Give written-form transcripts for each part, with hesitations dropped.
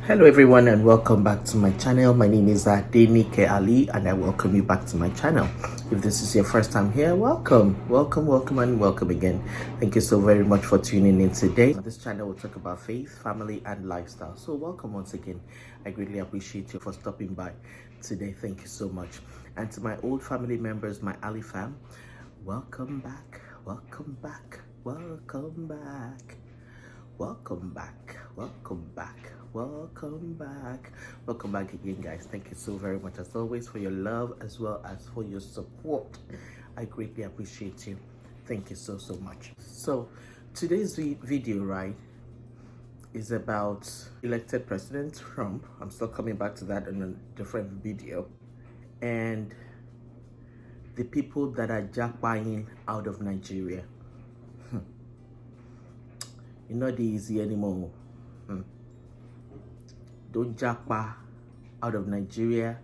Hello everyone and welcome back to my channel. My name is Alli and I welcome you back to my channel. If this is your first time here, welcome and welcome again. Thank you so very much for tuning in today. On this channel will talk about faith, family and lifestyle. So welcome once again. I greatly appreciate you for stopping by today. Thank you so much. And to my old family members, my Alli fam, welcome back, welcome back, welcome back. Welcome back, welcome back, welcome back, welcome back again, guys. Thank you so very much as always for your love as well as for your support. I greatly appreciate you. Thank you so much. So today's video, right, is about elected President Trump. I'm still coming back to that in a different video, and the people that are jackpotting out of Nigeria. It's not easy anymore. Don't jackpot out of Nigeria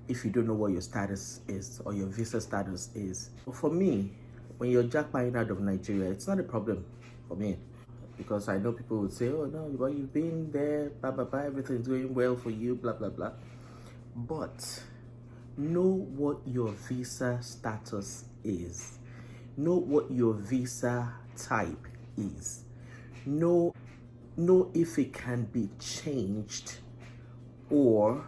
if you don't know what your status is or your visa status is. For me, when you're jackpotting out of Nigeria, it's not a problem for me, because I know people would say, oh no, but you've been there, blah blah blah, everything's going well for you, blah blah blah. But know what your visa status is. Know what your visa type is. Know if it can be changed, or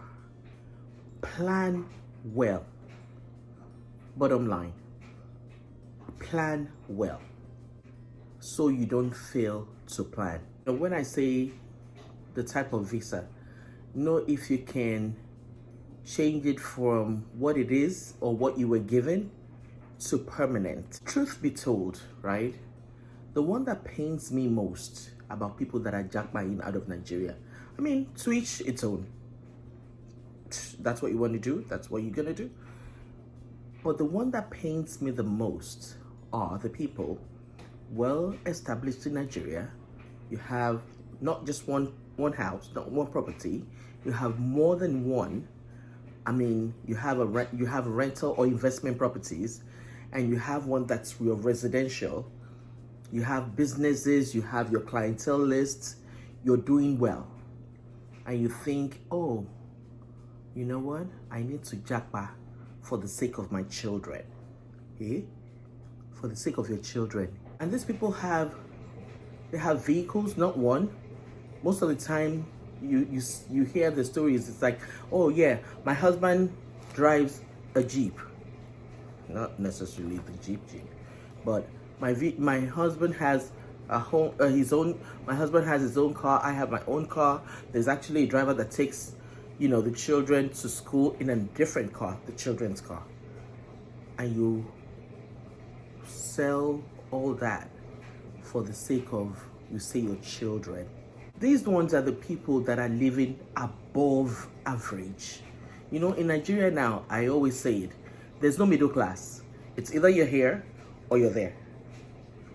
plan well. Bottom line, plan well so you don't fail to plan. Now, when I say the type of visa, know if you can change it from what it is or what you were given to permanent. Truth be told, right? The one that pains me most about people that are jackpotting out of Nigeria, I mean, to each its own. That's what you want to do. That's what you're going to do. But the one that pains me the most are the people well established in Nigeria. You have not just one house, not one property. You have more than one. I mean, you have rental or investment properties, and you have one that's your residential. You have businesses, you have your clientele lists, you're doing well. And you think, oh, you know what? I need to jackpot for the sake of my children. Eh? For the sake of your children. And these people have vehicles, not one. Most of the time, you hear the stories, it's like, oh yeah, my husband drives a Jeep. Not necessarily the Jeep, but my husband has a home, my husband has his own car. I have my own car. There's actually a driver that takes, the children to school in a different car, the children's car. And you sell all that for the sake of, you say, your children. These ones are the people that are living above average. In Nigeria now, I always say it, there's no middle class. It's either you're here or you're there.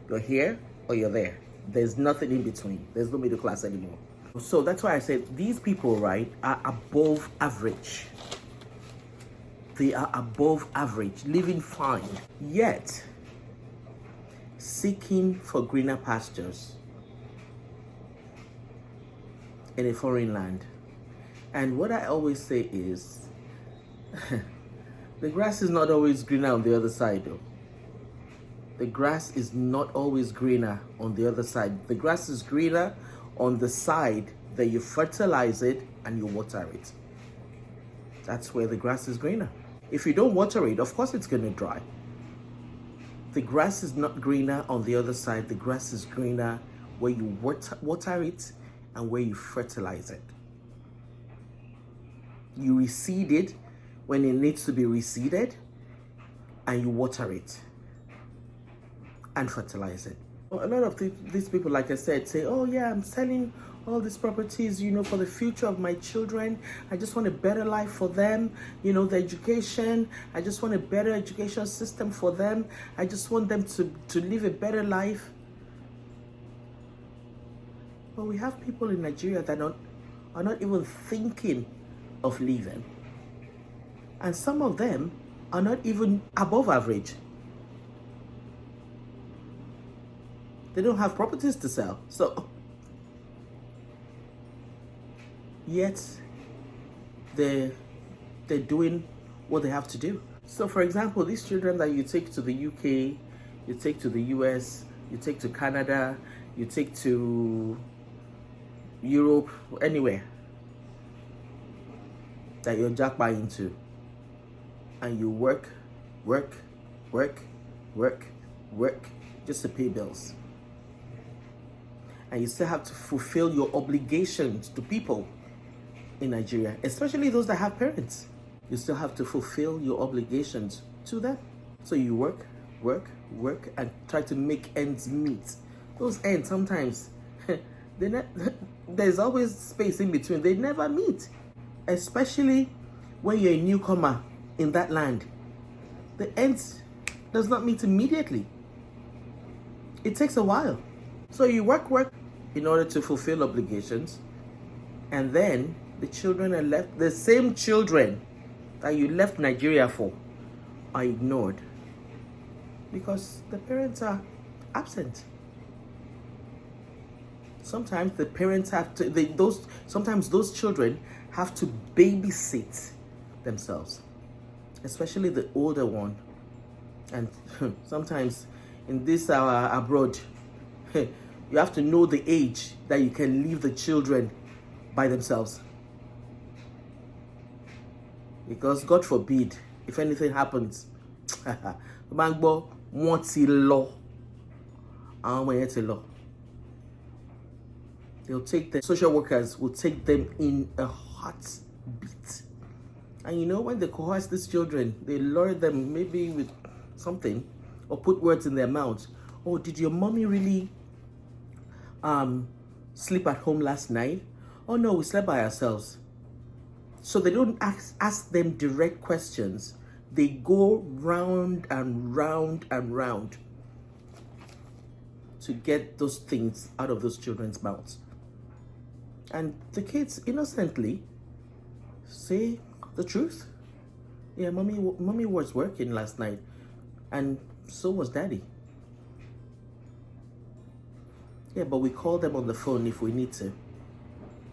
You're here or you're there. There's nothing in between. There's no middle class anymore. So that's why I said these people, right, are above average. They are above average, living fine, yet seeking for greener pastures in a foreign land. And what I always say is, the grass is not always greener on the other side, though. The grass is not always greener on the other side. The grass is greener on the side that you fertilize it and you water it. That's where the grass is greener. If you don't water it, of course it's going to dry. The grass is not greener on the other side. The grass is greener where you water it and where you fertilize it. You reseed it when it needs to be reseeded, and you water it and fertilize it. A lot of these people, like I said, say, oh yeah, I'm selling all these properties, for the future of my children. I just want a better life for them, the education. I just want a better education system for them. I just want them to live a better life. But we have people in Nigeria that are not even thinking of leaving. And some of them are not even above average. They don't have properties to sell. So yet they're doing what they have to do. So for example, these children that you take to the UK, you take to the US, you take to Canada, you take to Europe, anywhere that you're Japa into, and you work just to pay bills. And you still have to fulfill your obligations to people in Nigeria, especially those that have parents. You still have to fulfill your obligations to them. So you work, and try to make ends meet. Those ends sometimes, there's always space in between. They never meet, especially when you're a newcomer in that land. The ends does not meet immediately. It takes a while. So you work in order to fulfill obligations, and then the children are left, the same children that you left Nigeria for, are ignored because the parents are absent. Sometimes the parents have to, sometimes those children have to babysit themselves, especially the older one. And sometimes in this abroad, you have to know the age that you can leave the children by themselves. Because God forbid, if anything happens, they'll take the social workers will take them in a heartbeat. And you know, when they coerce these children, they lure them maybe with something or put words in their mouths. Oh, did your mommy really sleep at home last night? Oh no, we slept by ourselves. So they don't ask them direct questions. They go round and round and round to get those things out of those children's mouths. And the kids innocently say the truth. Yeah, mommy was working last night, and so was daddy. Yeah, but we call them on the phone if we need to.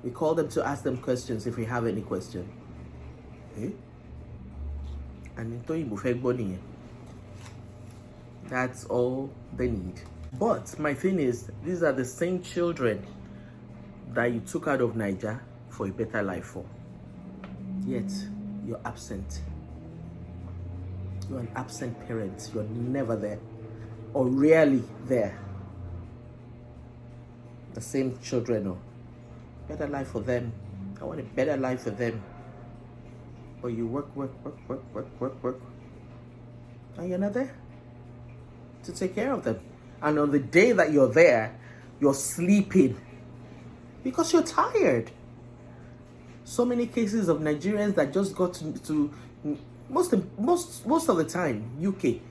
We call them to ask them questions if we have any question. Eh? And that's all they need. But my thing is, these are the same children that you took out of Niger for a better life for. Yet, you're absent. You're an absent parent. You're never there, or rarely there. The same children, oh, better life for them. I want a better life for them. But you work. And you're not there to take care of them. And on the day that you're there, you're sleeping because you're tired. So many cases of Nigerians that just got to most of the time, UK.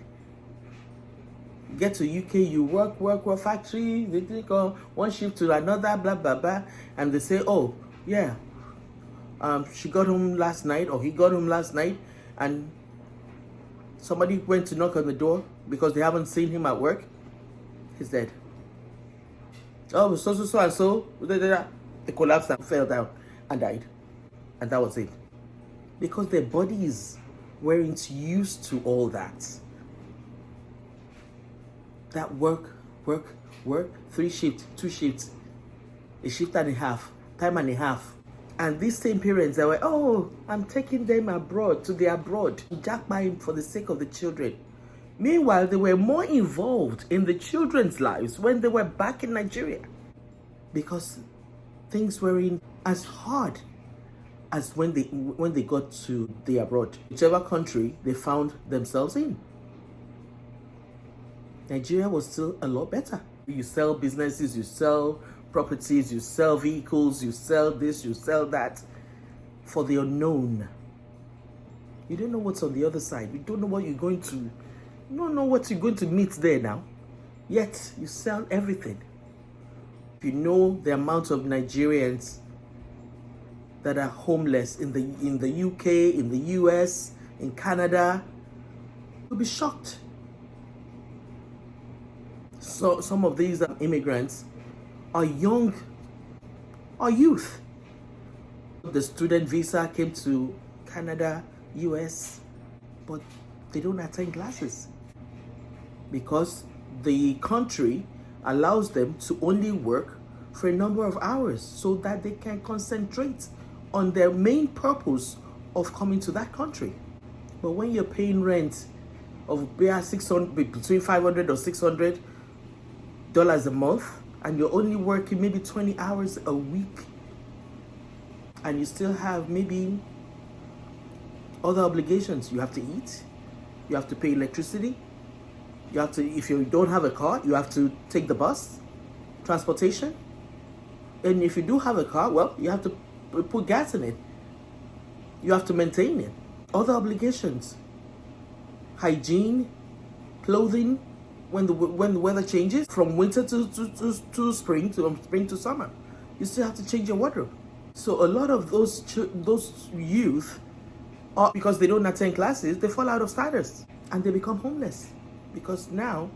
Get to UK, you work factory, they take one shift to another, blah blah blah, and they say, oh yeah, she got home last night, or he got home last night, and somebody went to knock on the door because they haven't seen him at work. He's dead. Oh, so and so, they collapsed and fell down and died, and that was it, because their bodies weren't used to all that. That work, 3 shifts, 2 shifts, a shift and a half, time and a half. And these same parents, they were, oh, I'm taking them abroad, to the abroad, Japa for the sake of the children. Meanwhile, they were more involved in the children's lives when they were back in Nigeria, because things weren't as hard as when they got to the abroad, whichever country they found themselves in. Nigeria was still a lot better. You sell businesses, you sell properties, you sell vehicles, you sell this, you sell that for the unknown. You don't know what's on the other side. You don't know what you're going to, you don't know what you're going to meet there now. Yet you sell everything. If you know the amount of Nigerians that are homeless in the UK, in the US, in Canada, you'll be shocked. So some of these immigrants are youth. The student visa came to Canada, US, but they don't attend classes because the country allows them to only work for a number of hours so that they can concentrate on their main purpose of coming to that country. But when you're paying rent of between $500 or $600 a month, and you're only working maybe 20 hours a week, and you still have maybe other obligations, you have to eat, you have to pay electricity, you have to, if you don't have a car, you have to take the bus, transportation. And if you do have a car, well, you have to put gas in it. You have to maintain it. Other obligations, hygiene, clothing, when the weather changes from winter to spring, to spring to summer, you still have to change your wardrobe. So a lot of those youth, because they don't attend classes, they fall out of status and they become homeless because now,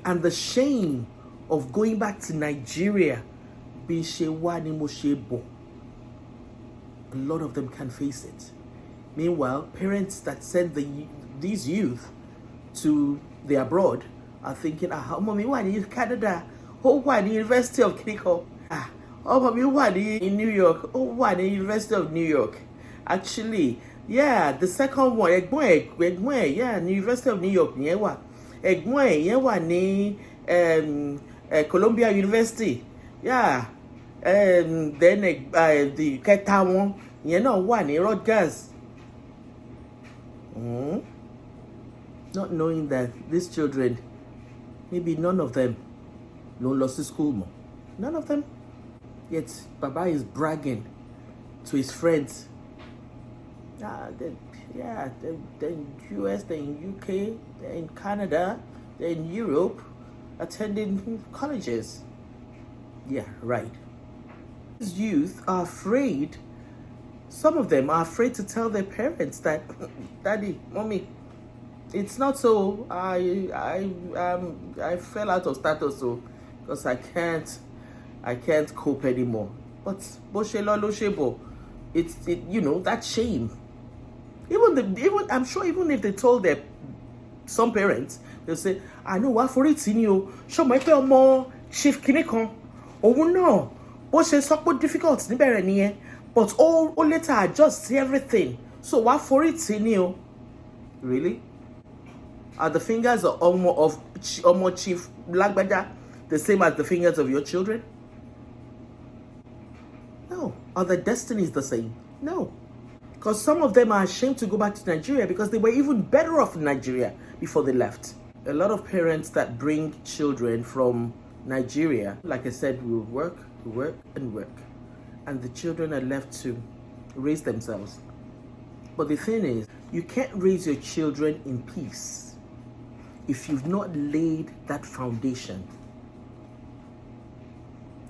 and the shame of going back to Nigeria, a lot of them can face it. Meanwhile, parents that send these youth to the abroad are thinking, mommy, why in Canada? Oh, why in the University of Kiniko? Oh, mommy, why in New York? Oh, why in the University of New York? Actually, yeah, the second one, yeah, the University of New York, Columbia University, yeah, then the Keta one, one in Rutgers. Not knowing that these children, maybe none of them no lost to school more. None of them. Yet Baba is bragging to his friends. They're in US, they're in UK, they're in Canada, they're in Europe, attending colleges. Yeah, right. These youth are afraid. Some of them are afraid to tell their parents that, Daddy, Mommy, it's not so. I fell out of status, so because I can't cope anymore. But it's that shame. Even I'm sure even if they told some parents, they'll say, I know what for it in you. Show my pay more chief kinikon. Oh no, but she's so difficult but all later adjust everything. So what for it in you? Really? Are the fingers of Chief Blackbada the same as the fingers of your children? No. Are the destinies the same? No. Because some of them are ashamed to go back to Nigeria because they were even better off in Nigeria before they left. A lot of parents that bring children from Nigeria, like I said, will work. And the children are left to raise themselves. But the thing is, you can't raise your children in peace if you've not laid that foundation.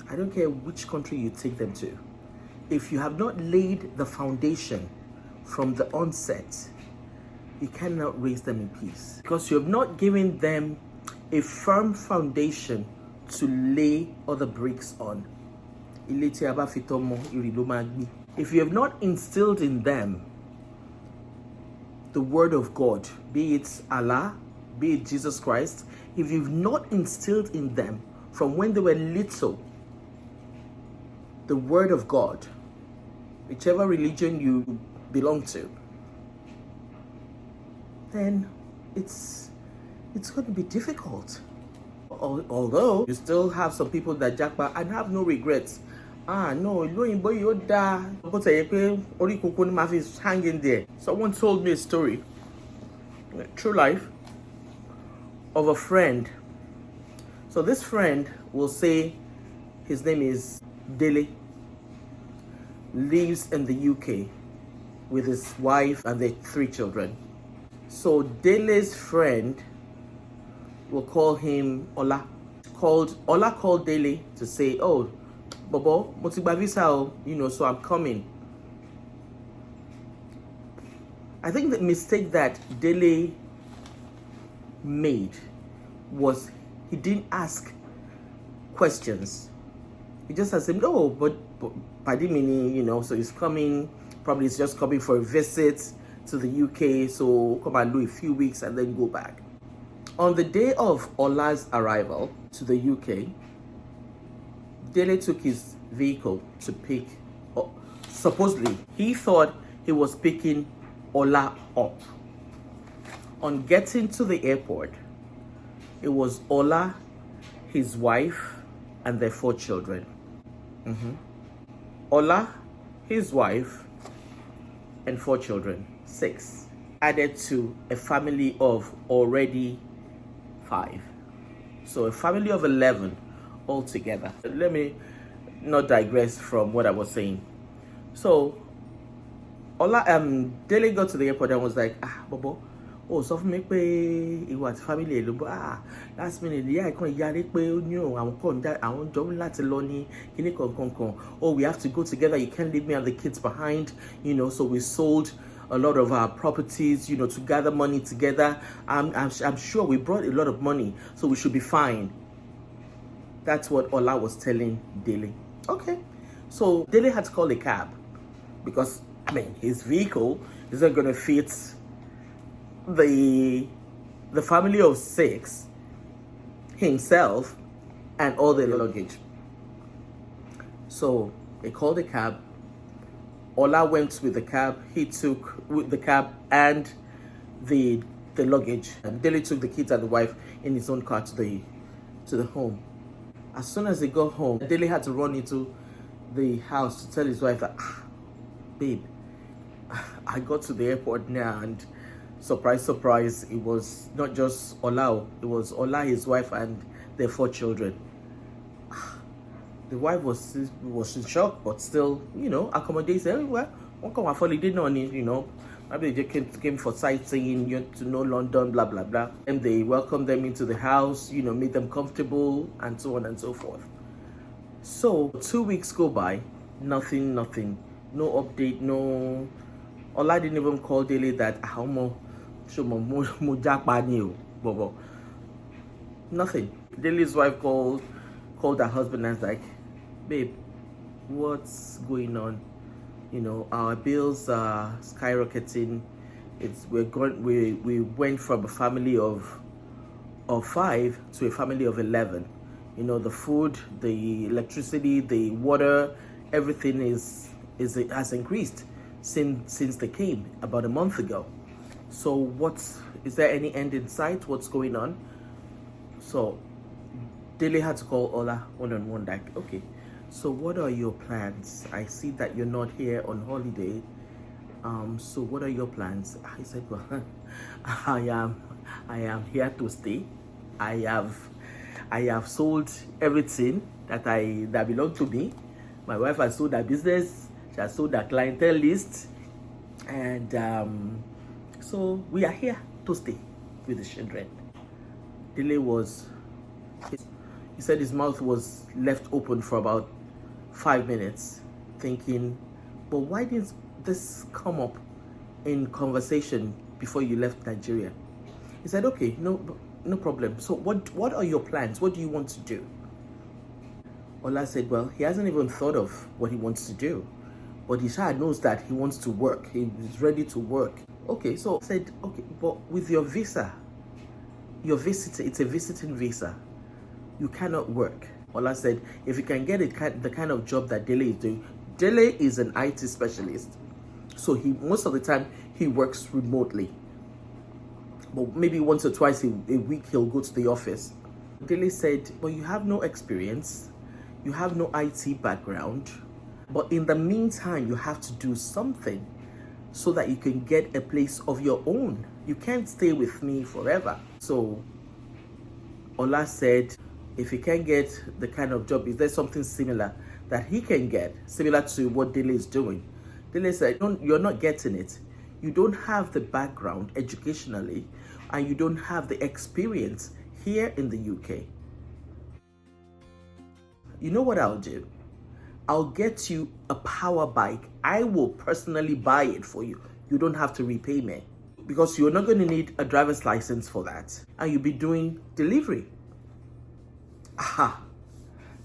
I don't care which country you take them to. If you have not laid the foundation from the onset, you cannot raise them in peace. Because you have not given them a firm foundation to lay other bricks on. If you have not instilled in them the word of God, be it Allah, be it Jesus Christ, if you've not instilled in them from when they were little the word of God, whichever religion you belong to, then it's going to be difficult. Although you still have some people that Japa and have no regrets. No, hanging there. Someone told me a story, true life, of a friend. So this friend will say his name is Dele, lives in the UK with his wife and their 3 children. So Dele's friend will call him Ola. Ola called Dele to say, oh, Bobo, motigba visa, so I'm coming. I think the mistake that Dele made was he didn't ask questions. He just assumed, oh, but Paddy Mini, you know, so he's coming, probably he's just coming for a visit to the UK, so come and do a few weeks and then go back. On the day of Ola's arrival to the UK, Dele took his vehicle to pick, supposedly, he thought he was picking Ola up. On getting to the airport, it was Ola, his wife, and their 4 children. Ola, his wife, and 4 children, 6, added to a family of already 5. So a family of 11 altogether. Let me not digress from what I was saying. So Ola, Dele got to the airport and was like, Bobo, oh, so for me, it was family, last minute, yeah, I can't yell it, no, I won't join Latin Loni, oh, we have to go together, you can't leave me and the kids behind, you know, so we sold a lot of our properties, you know, to gather money together. I'm sure we brought a lot of money, so we should be fine. That's what Ola was telling Dele. Okay, so Dele had to call a cab because, I mean, his vehicle isn't going to fit the family of 6, himself, and all the luggage. So they called a cab. Ola went with the cab. He took with the cab and the luggage. And Dele took the kids and the wife in his own car to the home. As soon as they got home, Dele had to run into the house to tell his wife that, babe, I got to the airport now, and surprise, surprise, it was not just Ola, it was Ola, his wife, and their 4 children. The wife was in shock, but still, you know, accommodated. Well, one come and didn't know any, you know, maybe they came for sightseeing, you to know London, blah, blah, blah. And they welcomed them into the house, you know, made them comfortable, and so on and so forth. So 2 weeks go by, nothing, no update, no. Ola didn't even call Dele that nothing. Dele's wife called her husband and was like, babe, what's going on? You know, our bills are skyrocketing. We went from a family of 5 to a family of 11. You know, the food, the electricity, the water, everything has increased since they came about a month ago. So is there any end in sight? What's going on? So Dele had to call Ola one-on-one, like, okay, so what are your plans? I see that you're not here on holiday. So what are your plans? I said, well, I am here to stay. I have sold everything that belonged to me. My wife has sold her business. She has sold her clientele list. And so we are here to stay with the children. Dele he said his mouth was left open for about 5 minutes, thinking, but why didn't this come up in conversation before you left Nigeria? He said, okay, no problem. So what are your plans? What do you want to do? Ola said, well, he hasn't even thought of what he wants to do, but he knows that he wants to work. He's ready to work. Okay, so I said, okay, but with your visa, it's a visiting visa. You cannot work. Ola said, if you can get the kind of job that Dele is doing, Dele is an IT specialist. So most of the time he works remotely. But maybe once or twice a week he'll go to the office. Dele said, but you have no experience. You have no IT background. But in the meantime, you have to do something so that you can get a place of your own. You can't stay with me forever. So Ola said, if he can get the kind of job, is there something similar that he can get, similar to what Dele is doing? Dele said, you're not getting it. You don't have the background educationally, and you don't have the experience here in the UK. You know what I'll do? I'll get you a power bike. I will personally buy it for you. You don't have to repay me, because you're not going to need a driver's license for that, and you'll be doing delivery. Aha.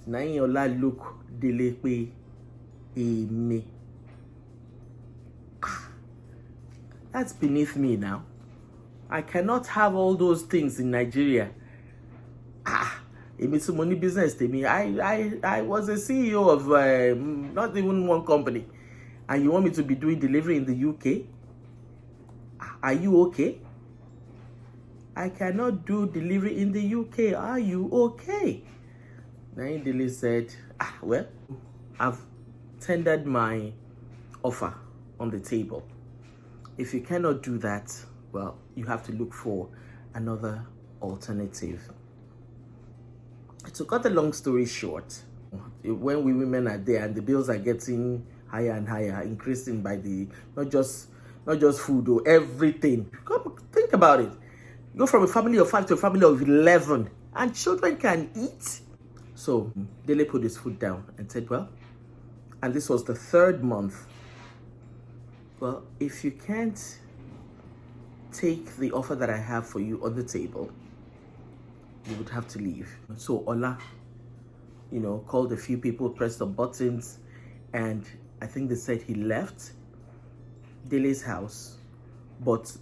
Ola look Dele pe me. That's beneath me now. I cannot have all those things in Nigeria. It's money business to me. I was a CEO of not even one company, and you want me to be doing delivery in the UK? Are you okay? I cannot do delivery in the UK. Are you okay? Nain Dele said, well, I've tendered my offer on the table. If you cannot do that, well, you have to look for another alternative. To cut a long story short, when we women are there and the bills are getting higher and higher, increasing by the not just food or everything. Come think about it. You go from a family of 5 to a family of 11, and children can eat. So Dele put his foot down and said, well, and this was the 3rd month. Well, if you can't take the offer that I have for you on the table, you would have to leave. So Ola, called a few people, pressed some buttons, and I think they said he left Dele's house. But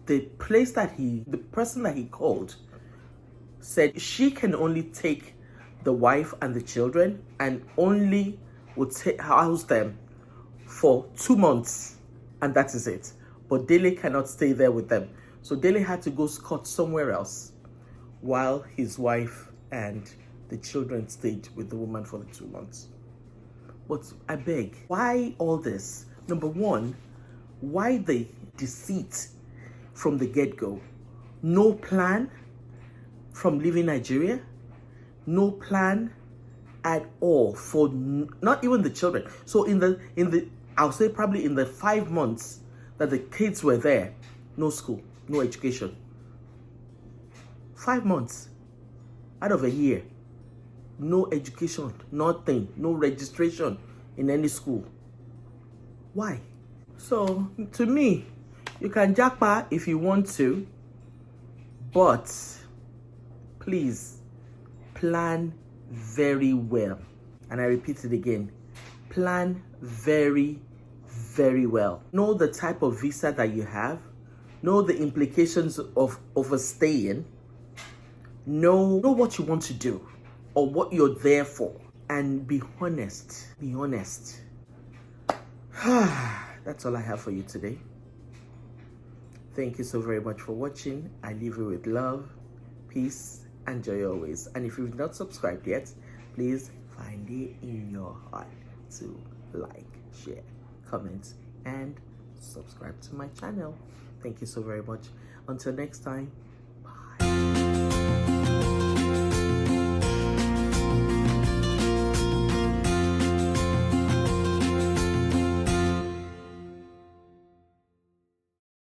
the person that he called said she can only take the wife and the children and only would house them for 2 months, and that is it. But Dele cannot stay there with them. So Dele had to go scout somewhere else, while his wife and the children stayed with the woman for the 2 months. But I beg, why all this? Number one, why the deceit from the get-go? No plan from leaving Nigeria? No plan at all for not even the children. So in the I'll say probably in the 5 months that the kids were there, no school, no education. 5 months out of a year, no education, nothing, no registration in any school. Why? So to me, you can japa if you want to, but please plan very well. And I repeat it again, plan very, very well. Know the type of visa that you have, know the implications of overstaying, know what you want to do or what you're there for, and be honest. Be honest. That's all I have for you today. Thank you so very much for watching. I leave you with love, peace, and joy always. And if you've not subscribed yet, please find it in your heart to like, share, comment, and subscribe to my channel. Thank you so very much. Until next time.